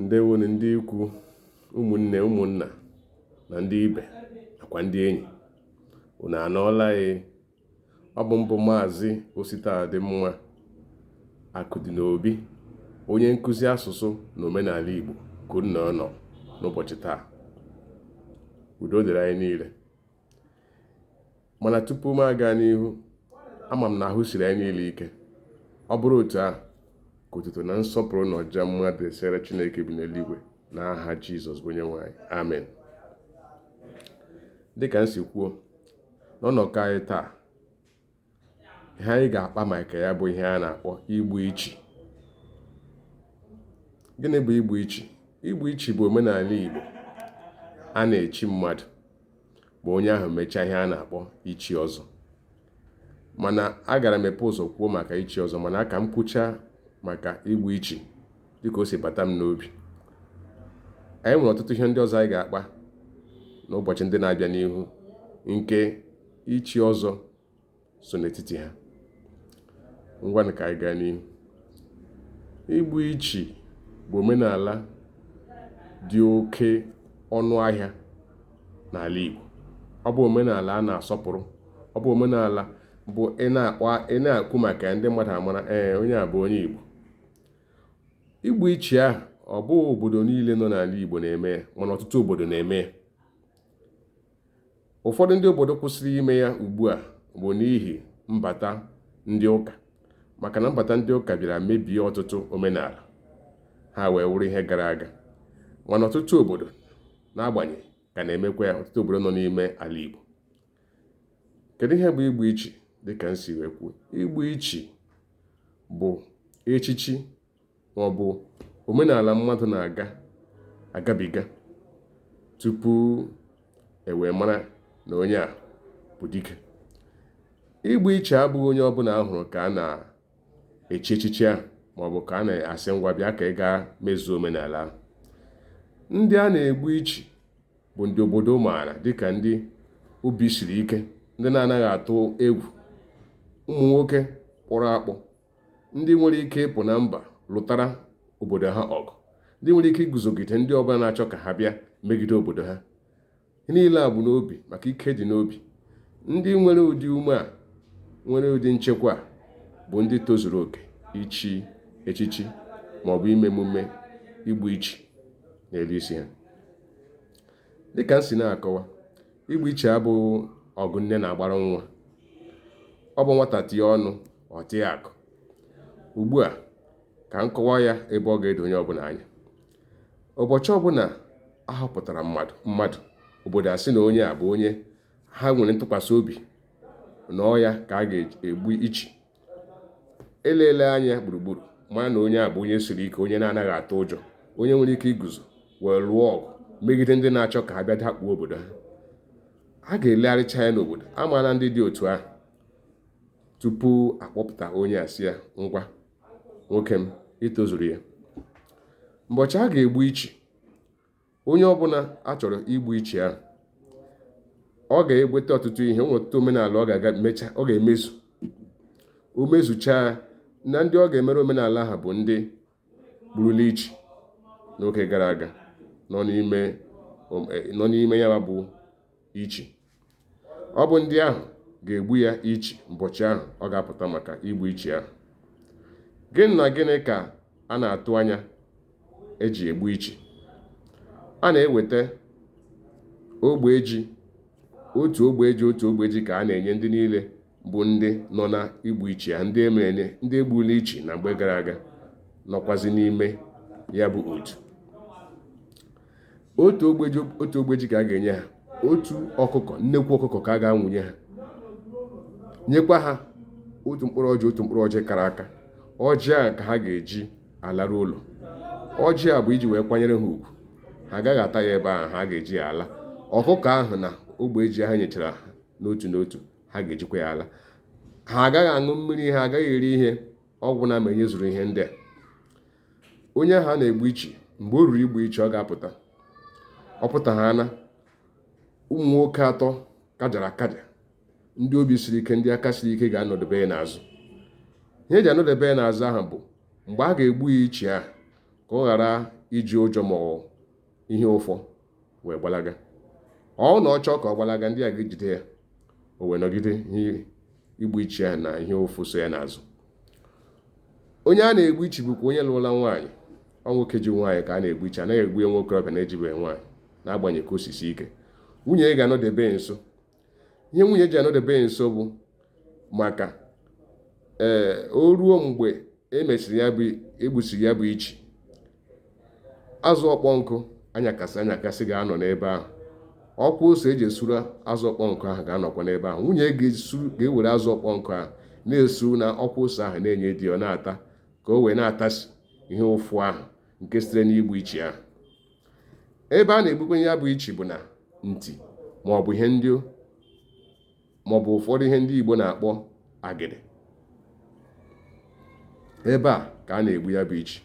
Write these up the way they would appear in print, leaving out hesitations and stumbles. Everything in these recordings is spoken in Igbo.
Ndewo ndị ikwu, ụmụnne, ụmụnna na ndị ibe nakwa ndị enyi. Unu anọọla e? Ọ bụ mbụ Maazị Ositadịmma Akụdịnobi, onye nkụzi asụsụ na omenala Igbo ka unu nọ n'ụbọchị taa. Udo dịrị anyị niile. Mana tupu m aga n'ihu, ama m na ahụ siri anyị niile ike. Ọ bụrụ otu ahụ, ka otuto na nsọpụrụ na ọja mmadụ esere Chineke bi n'eluigwe n'aha Jizọs bụ Onyenwe anyị. Amen. Dịka m si kwuo, n'ọnọkọ anyị taa, ihe anyị ga-akpa maka ya bụ ihe a na-akpọ Igbu Ichi. Gịnị bụ Igbu Ichi? Igbu Ichi bụ omenala Igbo a na-echi mmadụ ma onye ahụ mechaa ihe a na-akpọ ichi ọzọ. Mana agara m epe ụzọ kwuo maka ichi ọzọ, mana aka m kwuchaa maka Igbu Ichi dịka o si bata m n'obi. Anyị nwere ọtụtụ ihe ndị ọzọ anyị ga-akpa n'ụbọchị ndị na-abịa n'ihu, nke ichi ọzọ so n'etiti ha. Ngwanụ ka anyị gaa n'ihu. Igbu Ichi bụ omenala dị oke ọnụ ahịa n'ala Igbo. Ọ bụ omenala a na-asọpụrụ. Ọ bụ omenala bụ ị na-akwu maka ndị mmadụ amara onye a bụ onye Igbo. Igbu Ichi ahụ ọ bụ obodo niile nọ n'ala Igbo na-eme ya, mana ọtụtụ obodo na-eme ya. Ụfọdụ ndị obodo kwụsịrị ime ya ugbu a bụ n'ihi mbata ndị ụka, maka na mbata ndị ụka bịara mebie ọtụtụ omenala ha wee wụrụ ihe gara aga. Mana ọtụtụ obodo n'agbanyeghị ka na-emekwa ya, ọtụtụ obodo nọ n'ime ala Igbo. Kedu ihe bụ Igbu Ichi? Dịka m si wee kwuo, Igbu Ichi bụ echichi ma ọ bụ omenala mmadụ na-agabiga tupu wee mara na onye a bụ dike. Igbu Ichi abụghị onye ọbụla ahụrụ ka a na-echi echichi ahụ ma ọ bụ ka a na-asị ngwa bịa ka ị gaa mezuo omenala ahụ. Ndị a na-egbu ichi bụ ndị obodo maara dịka ndị obi siri ike, ndị na-anaghị atụ egwu, ụmụ nwoke kpọrọ akpọ, ndị nwere ike ịpụ na mba lụtara obodo ha ọgụ, ndị nwere ike iguzogide ndị ọbụla na-achọ ka ha bịa megide obodo ha. Niile a bụ n'obi, maka ike dị n'obi. Ndị nwere ụdị ume a, nwere ụdị nchekwa bụ ndị tozuru oke ichi echichi ma ọ bụ ime emume Igbu Ichi n'elu isi ha. Dịka m si na-akọwa, Igbu Ichi abụghị ọgụ nne na-agbara nwa. Ọ bụ nwata tie ọnụ, ọ tie akụ. Ugbu a ka m kọwa ya ebe ọ ga-edo onye ọbụla anya. Ụbọchị ọbụla a họpụtara mmadụ, obodo asị na onye a bụ onye ha nwere ntụkwasị obi na ọya ka a ga-egbu ichi. Elele anya gburugburu mara na onye a bụ onye siri ike, onye na-anaghị atụ ụjọ, onye nwere ike iguzo wee lụọ ọgụ megide ndị na-achọ ka ha bịa dakpuo obodo ha. A ga-elegharịcha ya n'obodo, amaala ndị dị otu ahụ tupu akpọpụta onye a sị ya, ngwa nwoke m, itozuru ya. Ụbọchị a ga-egbu ichi, onye ọbụla a chọrọ igbu ichi ahụ, ọ ga-eweta ọtụtụ ihe, ọtụtụ omenala ọ ga-emezu. O mezuchaa, na ndị ọ ga-emere omenala ha bụ ndị gburula ichi n'oge gara aga nọ n'ime ya bụ ichi. Ọ bụ ndị ahụ ga-egbu ya ichi ụbọchị ahụ ọ ga-apụta maka igbu ichi ahụ. Gịnị na gịnị ka a na-atụ anya eji egbu ichi? A na-eweta ogbe ji, otu ogbe ji ka a na-enye ndị niile bụ ndị nọ na igbu ichi ya, ndị emerene, ndị egbula ichi na mgbe gara aga nọkwazi n'ime ya bụ otu. Otu ogbe ji ka a ga-enye ha. Otu ọkụkọ, nnekwu ọkụkọ ka a ga-anwụnye ha. Nyekwa ha otu mkpụrụ ọjị kara aka. Ọjị a ka ha ga-eji alarụ ụlọ. Ọjị a bụ iji wee kwanyere ha ugwu. Ha agaghị ata ya ebe ahụ, ha ga-eji ya ala. Ọkụkọ ahụ na ogbe ji ha nyechara ha n'otu n'otu, ha ga-ejikwa ya ala. Ha agaghị aṅụ mmiri, ha agaghị eri ihe ọgwụ na ma enyezuru ihe ndị a. Onye ahụ a na-egbu ichi, mgbe o ruru igbu ichi, ọ ga-apụta. Ọ pụta ha na ụmụ nwoke 3 kajara akaja, ndị obi siri ike, ndị aka siri ike ga-anọdebe ya n'azụ. Ihe eji anọdebe ya n'azụ ahụ bụ mgbe a ga-egbu ya ichi ahụ, ka ọ ghara iji ụjọ ma ihe ụfọ wee gbalaga. Ọ na ọ chọọ ka ọ gbalaga, ndị a ga-ejide ya, o wee nọgide ihe igbu ichi ya na ihe ụfụ so ya n'azụ. Onye a na-egbu ichi bụkwa onye lụrụla nwaanyị. Ọ nwoke ji nwaanyị ka a na-egbu ichi, anaghị egbu ya nwoke ọbịa na-ejibeghị nwaanyị, n'agbanyeghị ka o sisi ike. Nwunye ga-anọdebe nso. Ihe nwunye ji anọdebe nso bụ maka o ruo mgbe emesịrị ya bụ egbusiri ya bụ ichi, azụ ọkpọ nkụ anyakasị ga-anọ n'ebe ahụ. Ọkwa ose eji esuru azụ ọkpọ nkụ ahụ ga-anọkwa n'ebe ahụ. Nwunye ga-ewere azụ ọkpọ nkụ ahụ na-esuru na ọkwa ose ahụ na-enye di ọ na-ata, ka o wee na-atasi ihe ụfụ ahụ nke sitere n'igbu ichi ahụ. Ebe a na-egbukwenye ya bụ ichi bụ na ntị maọbụ ụfọdụ ihe ndị Igbo na-akpọ agịdị. Ebe a ka a na-egbu ya bụ ichi.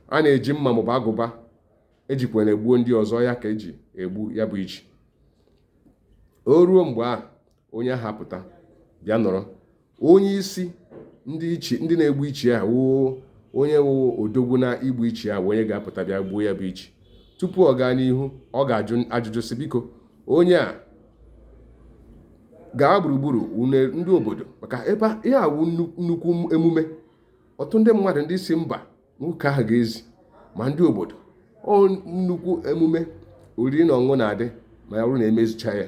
A na-eji mma maọbụ agụba ejikwa na-egbuo ndị ọzọ, ya ka eji egbu ya bụ ichi. O ruo mgbe ahụ, onye ahụ apụta bịa nọrọ. Onye isi ndị na-egbu ichi ahụ onye wụ odogwu na igbu ichi ahụ, onye ga-apụta bịa gbuo ya bụ ichi. Tupu ọ gaa n'ihu, ọ ga-ajụ ajụjụ sị, biko onye a gaa gburugburu ndị obodo, maka ebe ihe a wụ nnukwu emume. Ọtụtụ ndị mmadụ ndị si mba nwoke ahụ ga-ezi, ma ndị obodo. Nnukwu emume oriri na ọṅụṅụ na-adị ma ya bụrụ na emezicha ya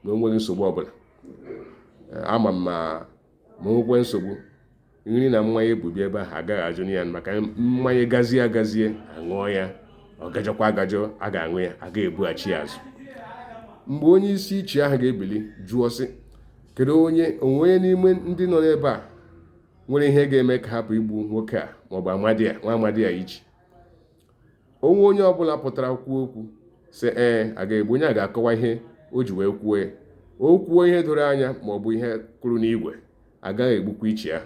na o nweghị nsogbu ọbụla. Ama m ma nwekwe nsogbu, nri na mmanya ebubi ebe ahụ agaghị ajụ ya, maka mmanya gazie aṅụọ ya, ọ gajọkwa agajọ, a ga-aṅụ ya, a ga-ebughachi ya azụ. Mgbe onye isi ichi ahụ ga-ebili jụọ sị, kedu onwe n'ime ndị nọ n'ebe a nwere ihe ga-eme ka hapụ igbu nwoke a maọbụ nwa amadi a ichi? Onye ọbụla pụtara kwuo okwu sị a ga-egbu, onye a ga-akọwa ihe o ji wee kwuo ya. O kwuo ihe doro anya maọbụ ihe kwuru n'igwe, agaghị egbukwa ichi ya.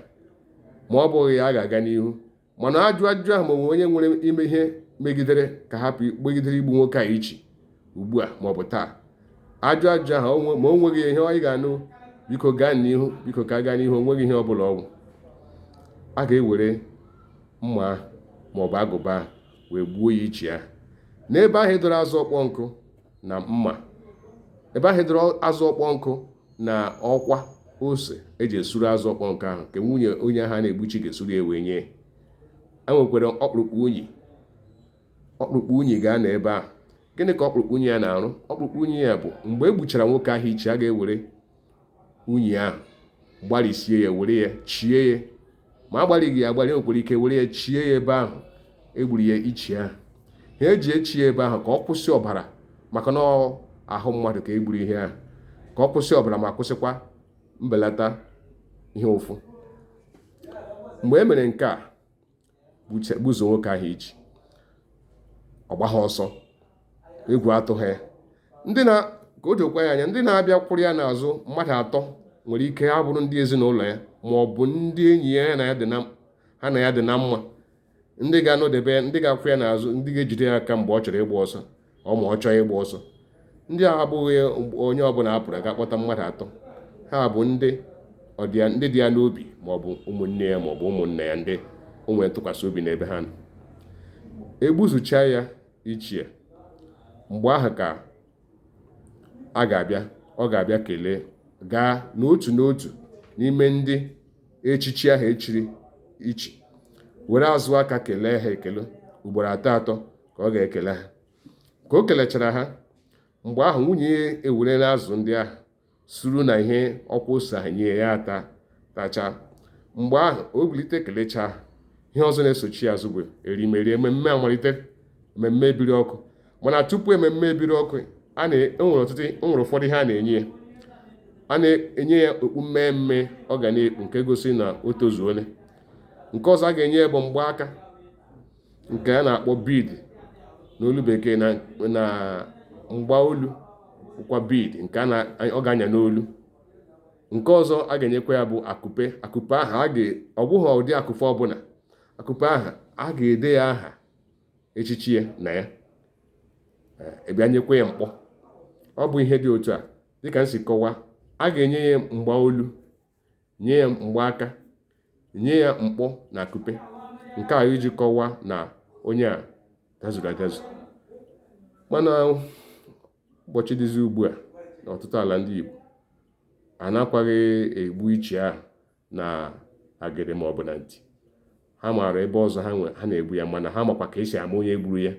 Ma ọ bụghị ya, a ga-aga n'ihu. Mana ajụjụ ahụ ma onye nwere ime ihe megidere ka hapụ igbu nwoke a ichi ugbu a maọbụ taa, ajụjụ ahụ ma o nweghị ihe ọ ga-anụ, biko gaa n'ihu, biko ka gaa n'ihu, o nweghị ihe ọbụla ọgwụ. A ga-ewere mma maọbụ agụba wee gbuo ya ichi ya. N'ebe ahụ edoro azụ ọkpọ nkụ na mma, ebe ahụ edoro azụ ọkpọ nkụ na ọkwa ose eji esuru azụ ọkpọ nkụ ahụ, nke nwunye onye ahụ na-egbuchi ga-esuru ya wee nye. E nwekwara ọkpụrụkpụ unyi ga-anọ ebe ahụ. Gịnị ka ọkpụrụkpụ unyi ya na-arụ? Ọkpụrụkpụ unyi ya bụ mgbe e gbuchara nwoke ahụ ichi, a ga-ewere unyi ahụ gbalịsie ya, were ya chie ya. Ma agbalịghị ya agbalị, nwekwara ike were ya chie ya ebe ahụ egburu ya ichi ahụ. Ha eji echi ya ebe ahụ ka ọ kwụsị ọbara, maka na ahụ mmadụ ka egburu ihe ahụ, ka ọ kwụsị ọbara ma kwụsịkwa mbelata ihe ụfụ. Mgbe e mere nke a, gbuzo nwoke ahụ ichi, ọ gbagha ọsọ, egwu atụghị ya. Ka o dokwa ya anya, ndị na-abịa kwụrụ ya n'azụ mmadụ atọ nwere ike ha bụrụ ndị ezinụlọ ya ma ọ bụ ndị enyi ya ha na ya dị na mma. Ndị ga-anọdebe ya, ndị ga-akwụ ya n'azụ, ndị ga-ejide ya aka mgbe ọ chọrọ ịgba ọsọ ma ọ chọọ ịgba ọsọ. Ndị a abụghị onye ọbụla a pụrụ aga kpọta mmadụ atọ. Ha bụ ndị dị ya n'obi, ma ọ bụ ụmụnne ya ma ọ bụ ụmụnna ya, ndị o nwere ntụkwasị obi n'ebe ha nọ. Egbuzucha ya ichie, mgbe ahụ ka ọ ga-abịa kelee, gaa n'otu n'ime ndị echichi ahụ echiri ichi, were azụ aka kelee ha ekele ugboro atọ ka ọ ga-ekele ha. Ka o kelechara ha, mgbe ahụ nwunye ya ewerela azụ ndị ahụ suru na ihe ọkwa ose ahụ nye ya tacha. Mgbe ahụ o bilite kelechaa, ihe ọzọ na-esochi azụ bụ erimeri. Ememme amalite, ememme ebiri ọkụ. Mana tupu ememme ebiri ọkụ, enwere ụfọdụ ihe a na-enye ya. A na-enye ya okpu mmemme ọ ga na-ekpu, nke gosi na o tozuole. Nke ọzọ a ga-enye ya bụ mgbaaka, nke a na-akpọ bead n'olu bekee, na mgba olu kwa bead nke ọ ga-anya n'olu. Nke ọzọ a ga-enyekwa ya bụ akụpe. Akụpe ahụ ọ bụghị ụdị akụpe ọbụla. Akụpe ahụ a ga-ede ya aha echichi ya na ya, bịa nyekwa ya mkpọ. Ọ bụ ihe dị otu a, dịka m si kọwaa. A ga-enye ya mgba olu, nye ya mgbaaka, nye ya mkpọ na akụpe. Nke a iji kọwaa na onye a gazuru agazu. Mana ụbọchị dịzi ugbu a n'ọtụtụ ala ndị Igbo anakwaghị egbu ichi ahụ na agịrị ma ọ bụ na ntị. Ha maara ebe ọzọ ha na-egbu ya, mana ha makwa ka esi ama onye gburu ya,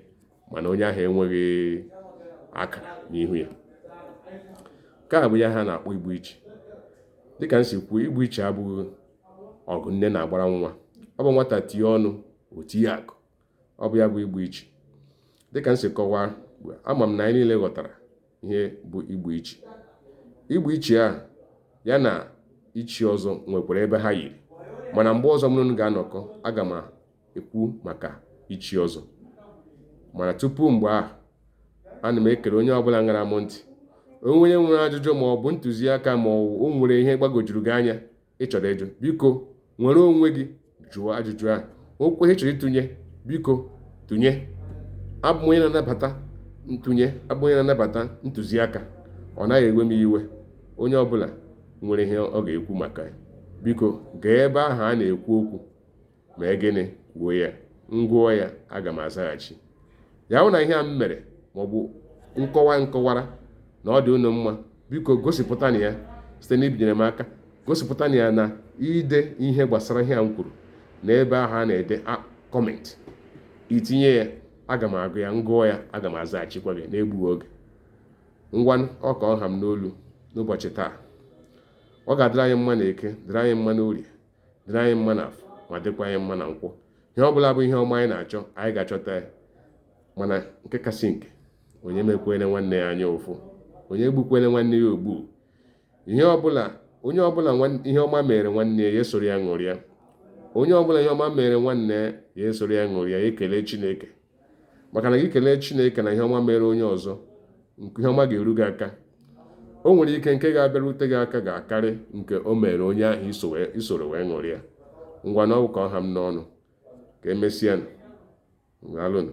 mana onye ahụ enweghị akara n'ihu ya. Nke a bụ ya ha na-akpọ igbu ichi. Dịka m si kwuo, igbu ichi abụghị ọgụ nne na-agbara nwa. Ọ bụ nwata tie ọnụ o tie akụ. Ọ bụ ya bụ igbu ichi. Dịka m si kọwaa, ama m na anyị niile ghọtara ihe bụ igbu ichi. Igbu ichi a ya na ichi ọzọ nwekwara ebe ha yiri, mana mgbe ọzọ mụrụ ga-anọkọ aga m ekwu maka ichi ọzọ. Mana tupu mgbe ahụ, ana m ekele onye ọbụla ṅara m ntị. Onye nwere ajụjụ ma ọ bụ ntụziaka ma o nwere ihe gbagojuru gị anya ịchọrọ ịjụ, biko nwere onwe gị jụọ ajụjụ ahụ. Okwu ihe chọrọ ịtụnye, biko tụnye. Abụ m onye na-anabata ntụnye, abụ onye na-anabata ntụziaka. Ọ naghị ewe m iwe. Onye ọbụla nwere ihe ọ ga-ekwu maka ya, biko gaa ebe ahụ a na-ekwu okwu ma gịnị kwuo ya, ngụọ ya, aga m azaghachi ya. Hụ na ihe a m mere maọbụ nkọwara na ọ dị unu mma, biko gosipụta na ya site n'ibinyere m aka. Gosipụta na ya na ide ihe gbasara ihe a m kwuru n'ebe ahụ a na-ede kọmentị. Itinye ya, aga m agụ ya, ngụọ ya, aga m azaghachikwa gị n'egbughị oge. Ngwanụ, ọ ka ọha m n'olu n'ụbọchị taa. Ọ ga-adịrị anyị mma na Eke, dịrị anyị mma na Orie, dịrị anyị mma na Afọ, ma dịkwa anyị mma na Nkwọ. Ihe ọ bụla bụ ihe ọma anyị na-achọ, anyị ga-achọta ya. Mana nke kasị nke, onye mekwere nwanne ya anya ụfụ, onye gbukwere nwanne ya ogbu. Onye ọbụla ihe ọma mere nwanne ya esoro ya ṅụrịa. Onye ọbụla ihe ọma mere nwanne ya esoro ya ṅụrịa, ya ekele Chineke. Maka na gị kelee Chineke na ihe ọma mere onye ọzọ, nke ihe ọma ga-eru gị aka. O nwere ike nke ga-abịarute gị aka ga-akarị nke o mere onye ahụ isoro wee ṅụrịa. Ngwa na ọ bụ ka ọha m n'ọnụ. Ka emesịa. Daalụnụ.